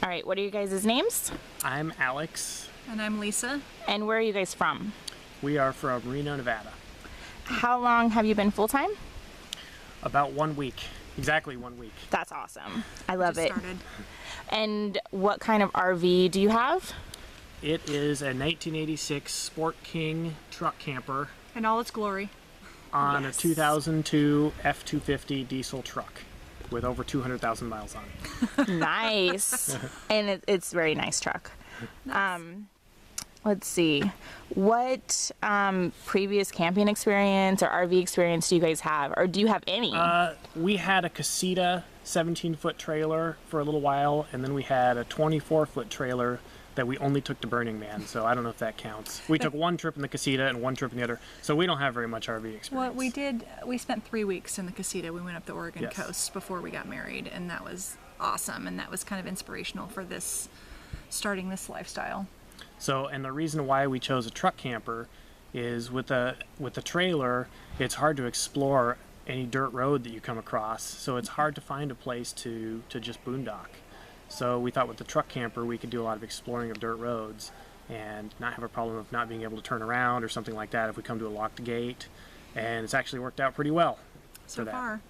All right, what are you guys' names? I'm Alex. And I'm Lisa. And where are you guys from? We are from Reno, Nevada. How long have you been full-time? About 1 week. Exactly 1 week. That's awesome. I love it. Started. And what kind of RV do you have? It is a 1986 Sport King truck camper In all its glory. on Yes. a 2002 F-250 diesel truck with over 200,000 miles on it. Nice. And it's a very nice truck. Let's see. What previous camping experience or RV experience do you guys have? Or do you have any? We had a Casita 17-foot trailer for a little while, and then we had a 24-foot trailer that we only took to Burning Man, so I don't know if that counts. We took one trip in the Casita and one trip in the other, so we don't have very much RV experience. Well, we spent 3 weeks in the Casita. We went up the Oregon Yes. coast before we got married, and that was awesome, and that was kind of inspirational for starting this lifestyle. So, and the reason why we chose a truck camper is with the trailer, it's hard to explore any dirt road that you come across, so it's hard to find a place to just boondock. So we thought with the truck camper we could do a lot of exploring of dirt roads and not have a problem of not being able to turn around or something like that if we come to a locked gate, and it's actually worked out pretty well So for that. far.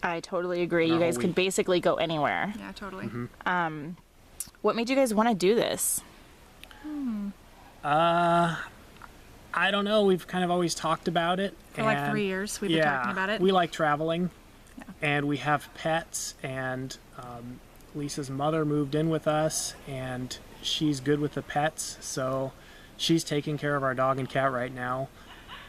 I totally agree. You Our guys whole could week. basically go anywhere. Yeah, totally. What made you guys want to do this? I don't know, we've kind of always talked about it. For like and 3 years we've been talking about it. We like traveling, Yeah. and we have pets, and Lisa's mother moved in with us, and she's good with the pets, so she's taking care of our dog and cat right now,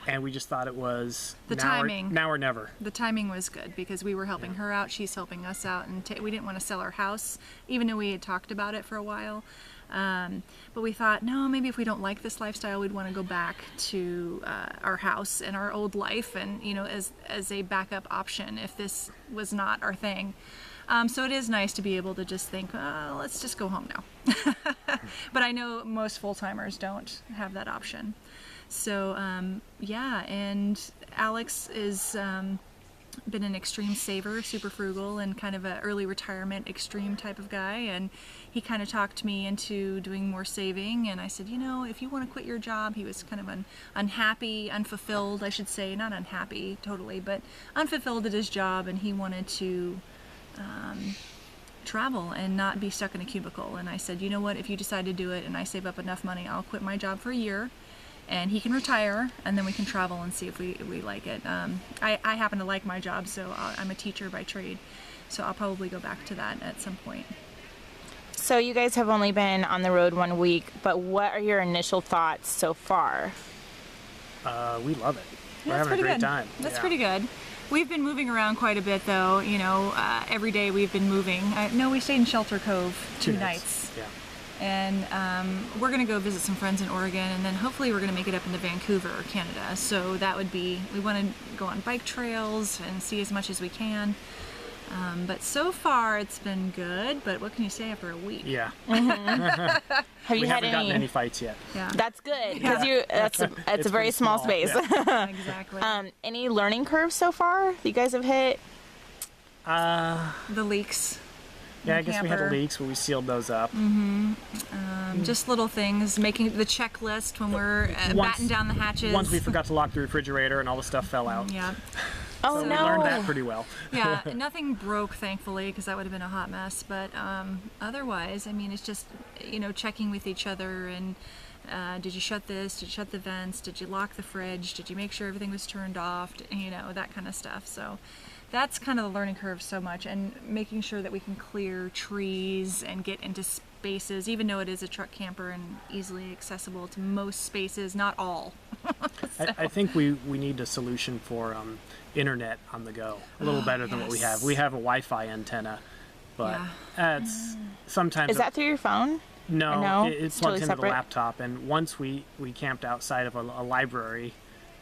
and we just thought it was The now timing. now or never. The timing was good because we were helping her out, she's helping us out, and we didn't want to sell our house, even though we had talked about it for a while. But we thought, no, maybe if we don't like this lifestyle, we'd want to go back to our house and our old life, and as a backup option if this was not our thing. So it is nice to be able to just think, let's just go home now. But I know most full-timers don't have that option. So yeah, and Alex is been an extreme saver, super frugal, and kind of an early retirement extreme type of guy, and he kind of talked me into doing more saving, and I said, if you want to quit your job, he was kind of unhappy, unfulfilled, I should say, not unhappy totally, but unfulfilled at his job, and he wanted to travel and not be stuck in a cubicle. And I said, you know what, if you decide to do it and I save up enough money, I'll quit my job for a year and he can retire, and then we can travel and see if we like it. I happen to like my job, so I'm a teacher by trade, so I'll probably go back to that at some point. So you guys have only been on the road 1 week, but what are your initial thoughts so far? We love it. We're That's having a pretty great good. time. That's Yeah. pretty good. We've been moving around quite a bit, though. Every day we've been moving. No, we stayed in Shelter Cove two nights. Yeah. And we're going to go visit some friends in Oregon, and then hopefully we're going to make it up into Vancouver, Canada. So that would be, we want to go on bike trails and see as much as we can. But so far it's been good, but what can you say after a week? Yeah. Have We you had haven't gotten any fights yet. Yeah, That's good because it's a It's very pretty small small, space. yeah. exactly. Any learning curves so far that you guys have hit? The leaks. Yeah, I in guess we had the camper. leaks, but we sealed those up. Just little things, making the checklist when we're batten down the hatches. Once we forgot to lock the refrigerator and all the stuff fell out. Yeah. Oh So no! we learned that pretty well. Yeah, nothing broke, thankfully, because that would have been a hot mess. But otherwise, I mean, it's just, checking with each other and did you shut this? Did you shut the vents? Did you lock the fridge? Did you make sure everything was turned off? That kind of stuff. So that's kind of the learning curve so much, and making sure that we can clear trees and get into spaces, even though it is a truck camper and easily accessible to most spaces, not all. I think we need a solution for internet on the go. A little better than what we have. yes. We have a Wi-Fi antenna, but it's sometimes Is that through your phone? no, No? it It's plugs totally into separate? the laptop. And once we camped outside of a library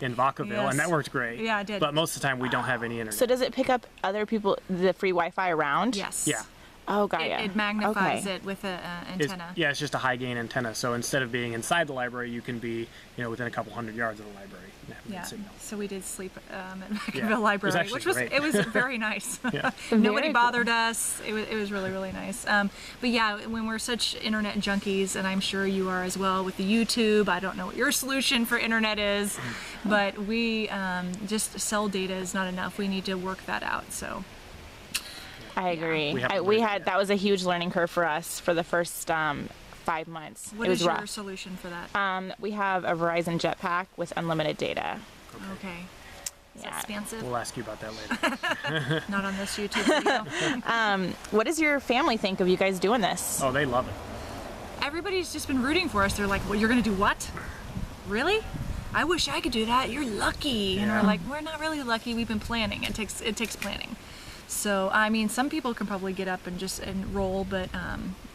in Vacaville, and that Yes. worked great. Yeah, it did. But most of the time we don't have any internet. So does it pick up other people, the free Wi-Fi around? Yes. Yeah. Oh, got ya. It magnifies Okay. it with an It's, antenna. yeah, it's just a high gain antenna. So instead of being inside the library, you can be, within a couple hundred yards of the library and have a Yeah. good signal. So we did sleep at Vacaville Yeah. It was Library, actually which was great. it was very nice. Yeah. Nobody Very bothered us. It was really, really nice. But yeah, when we're such internet junkies, and I'm sure you are as well with the YouTube, I don't know what your solution for internet is, but we just cell data is not enough. We need to work that out. So I agree. We haven't We learned it had yet. that was a huge learning curve for us for the first 5 months. what it is was your rough. solution for that? We have a Verizon Jetpack with unlimited data. Okay. Is that Yeah. expansive? We'll ask you about that later. Not on this YouTube video. What does your family think of you guys doing this? Oh, they love it. Everybody's just been rooting for us. They're like, well, you're going to do what? Really? I wish I could do that. You're lucky. And Yeah. we're like, we're not really lucky. We've been planning. It takes planning. So, I mean, some people can probably get up and just roll, but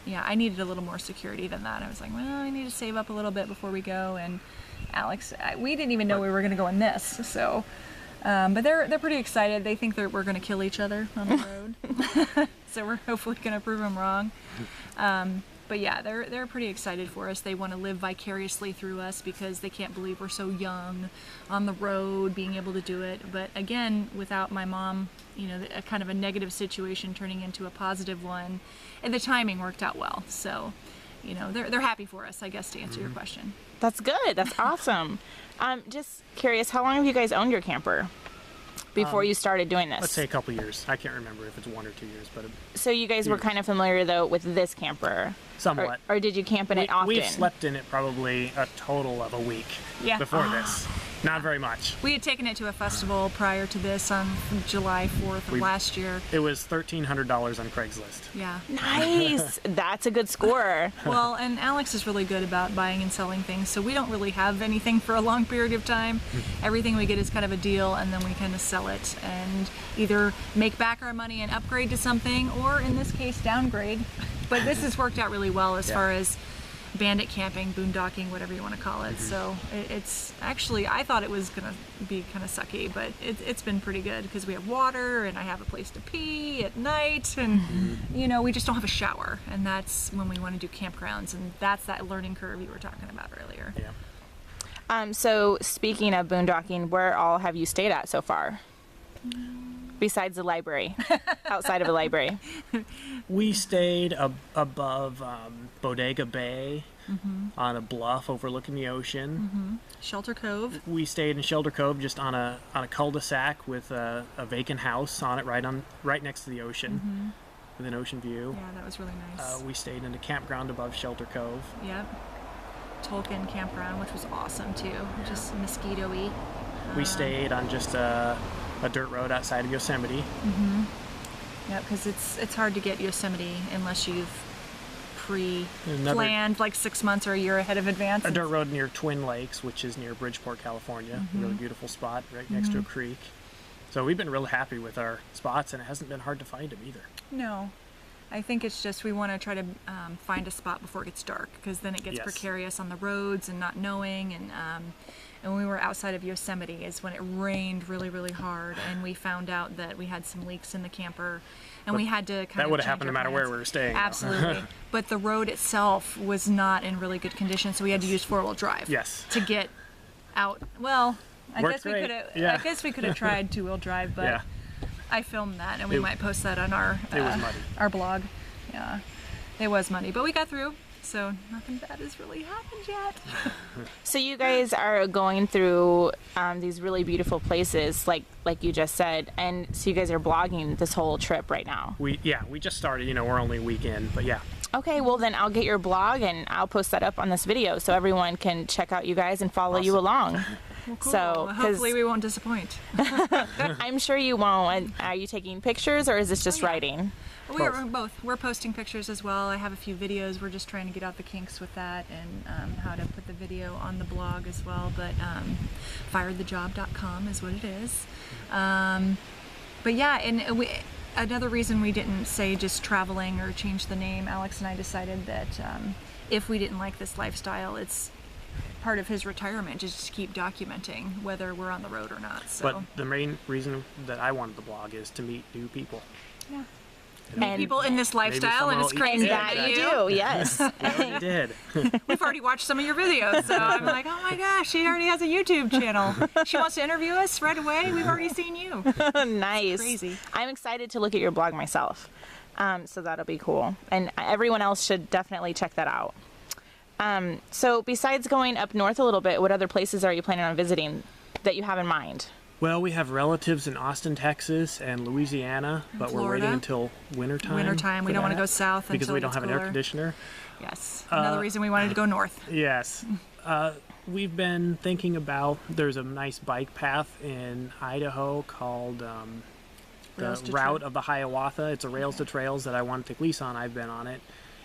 yeah, I needed a little more security than that. I was like, well, I need to save up a little bit before we go. And Alex, we didn't even know we were going to go in this. So, but they're pretty excited. They think that we're going to kill each other on the road. So we're hopefully going to prove them wrong. But yeah, they're pretty excited for us. They want to live vicariously through us because they can't believe we're so young on the road, being able to do it. But again, without my mom, a kind of a negative situation turning into a positive one, and the timing worked out well. So, they're happy for us, I guess, to answer your question. That's good. That's awesome. Just curious, how long have you guys owned your camper before you started doing this? Let's say a couple years. I can't remember if it's 1 or 2 years, but So you guys were kind of familiar though with this camper, somewhat. or did you camp in it often? We've slept in it probably a total of a week Yeah. before this. Not very much. We had taken it to a festival prior to this on July 4th of last year. It was $1,300 on Craigslist. Yeah. Nice. That's a good score. Well, and Alex is really good about buying and selling things, so we don't really have anything for a long period of time. Everything we get is kind of a deal, and then we kind of sell it and either make back our money and upgrade to something, or in this case, downgrade. But this has worked out really well as far as bandit camping, boondocking, whatever you want to call it. So it's actually, I thought it was going to be kind of sucky, but it's been pretty good because we have water and I have a place to pee at night, and we just don't have a shower, and that's when we want to do campgrounds, and that's that learning curve you were talking about earlier. Yeah. So speaking of boondocking, where all have you stayed at so far? Besides the library, outside of a library. We stayed above Bodega Bay on a bluff overlooking the ocean. Shelter Cove. We stayed in Shelter Cove just on a cul-de-sac with a vacant house on it right next to the ocean with an ocean view. Yeah, that was really nice. We stayed in a campground above Shelter Cove. Yep. Tolkien campground, which was awesome too. Just mosquito-y. We stayed on just a dirt road outside of Yosemite. Yep, because it's hard to get Yosemite unless you've Another- planned like 6 months or a year ahead of advance. A dirt road near Twin Lakes, which is near Bridgeport, California. A really beautiful spot right next to a creek. So we've been really happy with our spots, and it hasn't been hard to find them either. No, I think it's just we want to try to find a spot before it gets dark, because then it gets Yes. precarious on the roads and not knowing. And when we were outside of Yosemite is when it rained really, really hard, and we found out that we had some leaks in the camper, and we had to kind That of would have change happened no our matter where plans. we were staying. though. Absolutely. But the road itself was not in really good condition, so we had to use four-wheel drive. Yes. To get out. Well, I Worked guess we great. could have. Yeah. I guess we could have tried two-wheel drive, but Yeah. I filmed that, and we It- might post that on our It was muddy. our blog. Yeah, it was muddy, but we got through. So nothing bad has really happened yet. So you guys are going through these really beautiful places, like you just said, and so you guys are blogging this whole trip right now. We just started. We're only a week in, but yeah. Okay, well then I'll get your blog and I'll post that up on this video so everyone can check out you guys and follow you along. Well, cool. So, Well, 'cause- hopefully we won't disappoint. I'm sure you won't. And are you taking pictures or is this just yeah. writing? We're both. We're posting pictures as well. I have a few videos. We're just trying to get out the kinks with that and how to put the video on the blog as well. But firedthejob.com is what it is. But yeah, and another reason we didn't say just traveling or change the name, Alex and I decided that if we didn't like this lifestyle, it's part of his retirement just to keep documenting whether we're on the road or not. So But the main reason that I wanted the blog is to meet new people. yeah. And people in this lifestyle, someone and it's will eat crazy. it. that you do, yes. We already did. We've already watched some of your videos, so I'm like, oh my gosh, she already has a YouTube channel. She wants to interview us right away. We've already seen you. Nice. Crazy. I'm excited to look at your blog myself. So that'll be cool. And everyone else should definitely check that out. So besides going up north a little bit, what other places are you planning on visiting that you have in mind? Well, we have relatives in Austin, Texas, and Louisiana, but we're Florida. waiting until wintertime. Wintertime. We for don't want to that go south because until we it don't gets have an air cooler. conditioner. Yes. Another reason we wanted to go north. Yes. We've been thinking about, there's a nice bike path in Idaho called Rails the to Route Trail. of the Hiawatha. It's a Rails to Trails that I want to take Lisa on. I've been on it.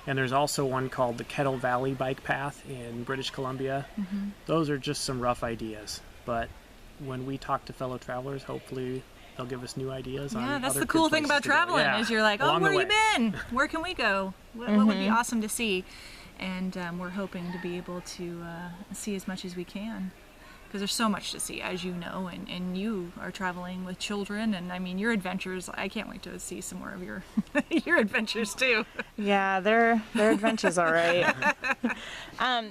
And there's also one called the Kettle Valley Bike Path in British Columbia. Mm-hmm. Those are just some rough ideas. But when we talk to fellow travelers, hopefully they'll give us new ideas on Yeah, that's other the good cool thing places about to go. traveling Yeah, is you're like, oh, along the where you way. been? Where can we go? What would be awesome to see? And we're hoping to be able to see as much as we can. Because there's so much to see, as you know, and you are traveling with children, and I mean, your adventures, I can't wait to see some more of your your adventures too. Yeah, they're adventures, all right.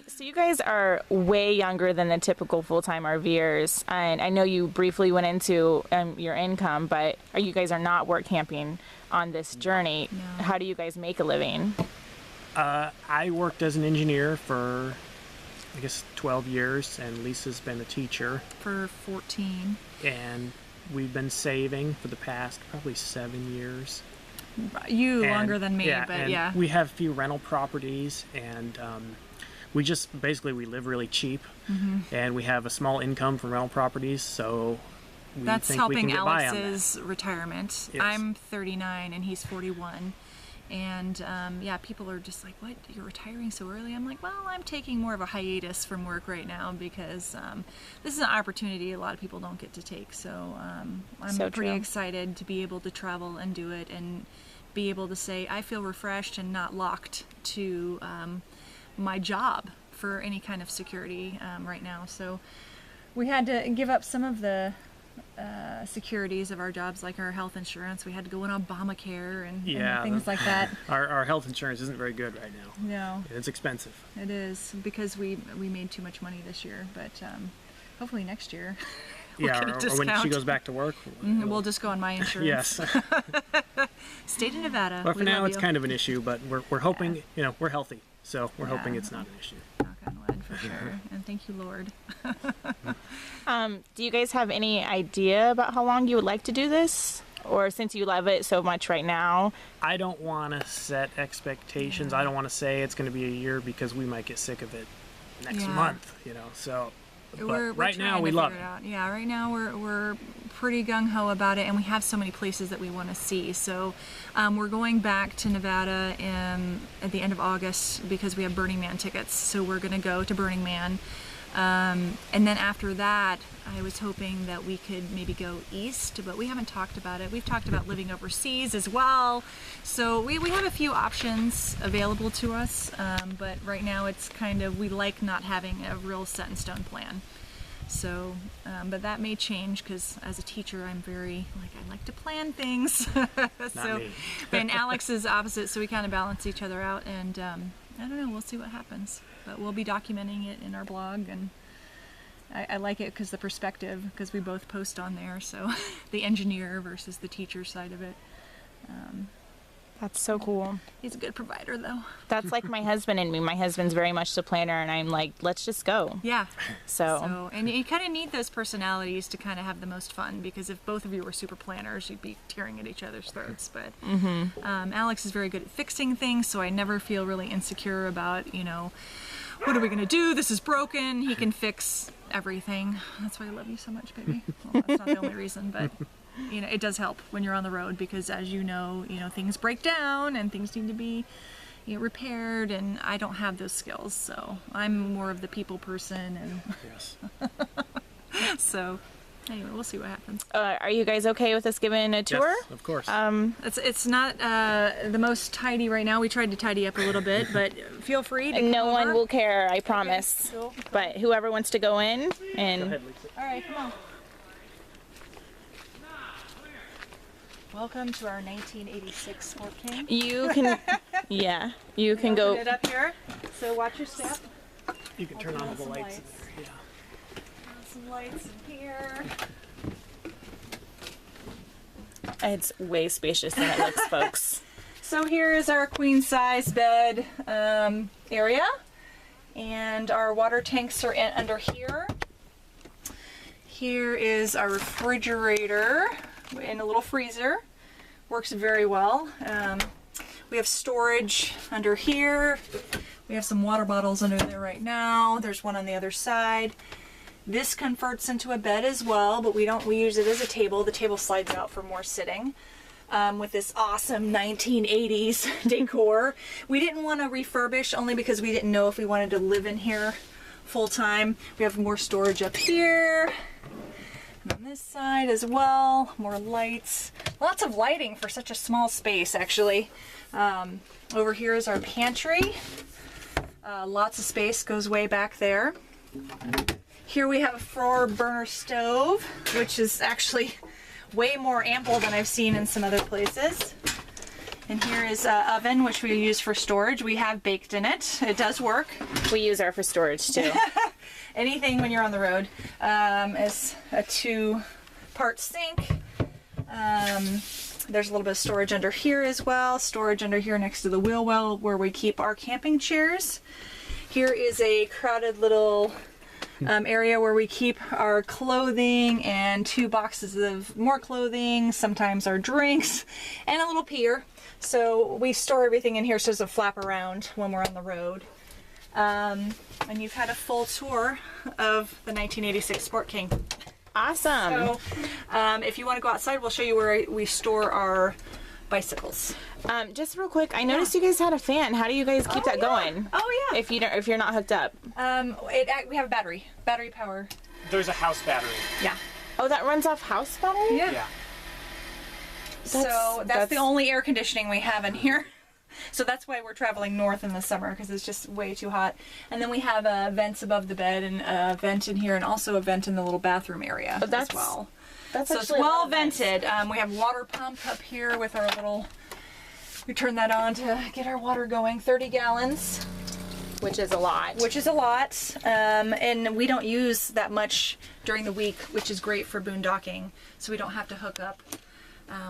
So you guys are way younger than the typical full-time RVers, and I know you briefly went into your income, but you guys are not work camping on this journey. No. How do you guys make a living? I worked as an engineer for, I guess, 12 years, and Lisa's been a teacher. For 14. And we've been saving for the past probably 7 years. You And- longer than me, but and yeah. we have a few rental properties, and we just basically we live really cheap, and we have a small income from rental properties, so we That's think we can helping get by on that. Alex's retirement. Yes. I'm 39 and he's 41. And yeah, people are just like, what? You're retiring so early? I'm like, well, I'm taking more of a hiatus from work right now because this is an opportunity a lot of people don't get to take. So I'm So pretty true. excited to be able to travel and do it and be able to say I feel refreshed and not locked to my job for any kind of security right now. So we had to give up some of the securities of our jobs, like our health insurance. We had to go in Obamacare and things like that. Our health insurance isn't very good right now. No, It's expensive. it is because we made too much money this year, but hopefully next year we'll Yeah, get a or when she discount. goes back to work. We'll just go on my insurance. Yes. State of Nevada. But for we now, love it's you. kind of an issue, but we're hoping, we're healthy. So we're hoping it's not an issue. Knock on wood for sure. And thank you, Lord. Do you guys have any idea about how long you would like to do this? Or since you love it so much right now? I don't want to set expectations. I don't want to say it's going to be a year because we might get sick of it next Yeah. month, So, but We're right now trying we to love figure it. out. Yeah, right now we're pretty gung-ho about it, and we have so many places that we want to see. So we're going back to Nevada at the end of August because we have Burning Man tickets. So we're going to go to Burning Man. And then after that, I was hoping that we could maybe go east, but we haven't talked about it. We've talked about living overseas as well. So we have a few options available to us, but right now it's kind of, we like not having a real set in stone plan. So, but that may change because as a teacher, I'm very, I like to plan things. So, me. and Alex is opposite, so we kind of balance each other out, and I don't know, we'll see what happens. But we'll be documenting it in our blog, and I like it because the perspective, because we both post on there, so the engineer versus the teacher side of it. That's so cool. He's a good provider, though. That's like my husband and me. My husband's very much the planner, and I'm like, let's just go. Yeah. So And you kind of need those personalities to kind of have the most fun, because if both of you were super planners, you'd be tearing at each other's throats. But Alex is very good at fixing things, so I never feel really insecure about, what are we going to do? This is broken. He can fix everything. That's why I love you so much, baby. Well, that's not the only reason, but it does help when you're on the road, because as you know, things break down and things need to be repaired, and I don't have those skills, so I'm more of the people person, and Yes. so anyway, we'll see what happens. are you guys okay with us giving a tour? Yes, of course. It's not the most tidy right now. We tried to tidy up a little bit, but feel free to No come one over. will care, I promise. Cool. But whoever wants to go in Go and ahead, Lisa. All right, come on. Welcome to our 1986 Sport King. You can, yeah, you can Open go. it up here. So watch your step. You can turn I'll on put the some lights. lights. Yeah. Some lights in here. It's way spacious than it looks, folks. So here is our queen size bed area, and our water tanks are under here. Here is our refrigerator and a little freezer. Works very well. We have storage under here. We have some water bottles under there right now. There's one on the other side. This converts into a bed as well, but we use it as a table. The table slides out for more sitting. With this awesome 1980s decor. We didn't want to refurbish only because we didn't know if we wanted to live in here full time. We have more storage up here. And on this side as well, more lights. Lots of lighting for such a small space, actually. Over here is our pantry. Lots of space, goes way back there. Here we have a 4-burner stove, which is actually way more ample than I've seen in some other places. And here is an oven, which we use for storage. We have baked in it. It does work. We use our for storage too. Anything when you're on the road. Is a 2-part sink. There's a little bit of storage under here as well. Storage under here next to the wheel well where we keep our camping chairs. Here is a crowded little area where we keep our clothing and 2 boxes of more clothing, sometimes our drinks, and a little pier. So we store everything in here so it doesn't flap around when we're on the road. And you've had a full tour of the 1986 Sport King. Awesome. So if you want to go outside, we'll show you where we store our bicycles. Just real quick, I noticed you guys had a fan. How do you guys keep that going? Oh yeah. If you're not hooked up. We have a battery power. There's a house battery. Yeah. Oh, that runs off house battery? Yeah. So that's the only air conditioning we have in here. So that's why we're traveling north in the summer, because it's just way too hot. And then we have vents above the bed and a vent in here and also a vent in the little bathroom area as well. That's so it's well vented. We have water pump up here with our little, we turn that on to get our water going, 30 gallons. Which is a lot. Which is a lot. And we don't use that much during the week, which is great for boondocking. So we don't have to hook up.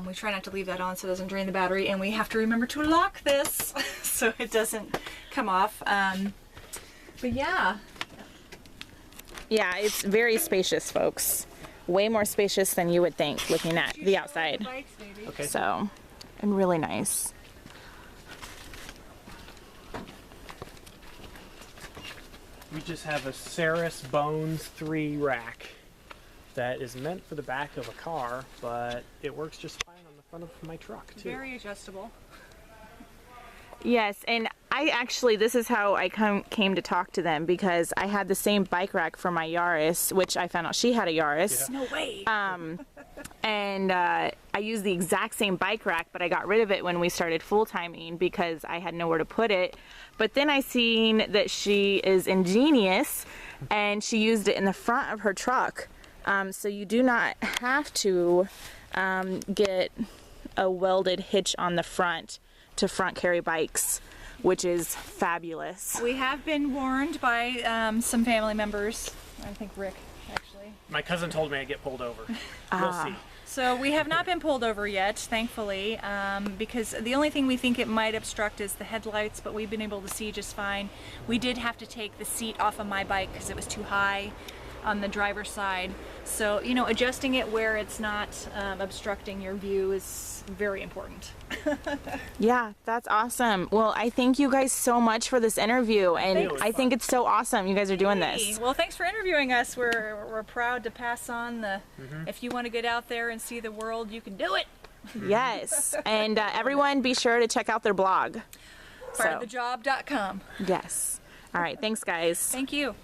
We try not to leave that on so it doesn't drain the battery, and we have to remember to lock this so it doesn't come off. But yeah. Yeah, it's very spacious, folks. Way more spacious than you would think looking at the outside. Okay. So, and really nice. We just have a Ceres Bones 3 rack that is meant for the back of a car, but it works just fine on the front of my truck too. Very adjustable. Yes, and this is how I came to talk to them, because I had the same bike rack for my Yaris, which I found out she had a Yaris. No way. And I used the exact same bike rack, but I got rid of it when we started full-timing because I had nowhere to put it. But then I seen that she is ingenious, and she used it in the front of her truck. So you do not have to get a welded hitch on the front to front carry bikes, which is fabulous. We have been warned by some family members. I think Rick, actually. My cousin told me I'd get pulled over. We'll see. So we have not been pulled over yet, thankfully, because the only thing we think it might obstruct is the headlights, but we've been able to see just fine. We did have to take the seat off of my bike because it was too high on the driver's side. So, you know, adjusting it where it's not obstructing your view is very important. Yeah, that's awesome. Well, I thank you guys so much for this interview, and I think it's so awesome you guys are doing this. Well, thanks for interviewing us. We're proud to pass on the, if you want to get out there and see the world, you can do it. Yes, and everyone be sure to check out their blog. Partofthejob.com. Yes. All right, thanks guys. Thank you.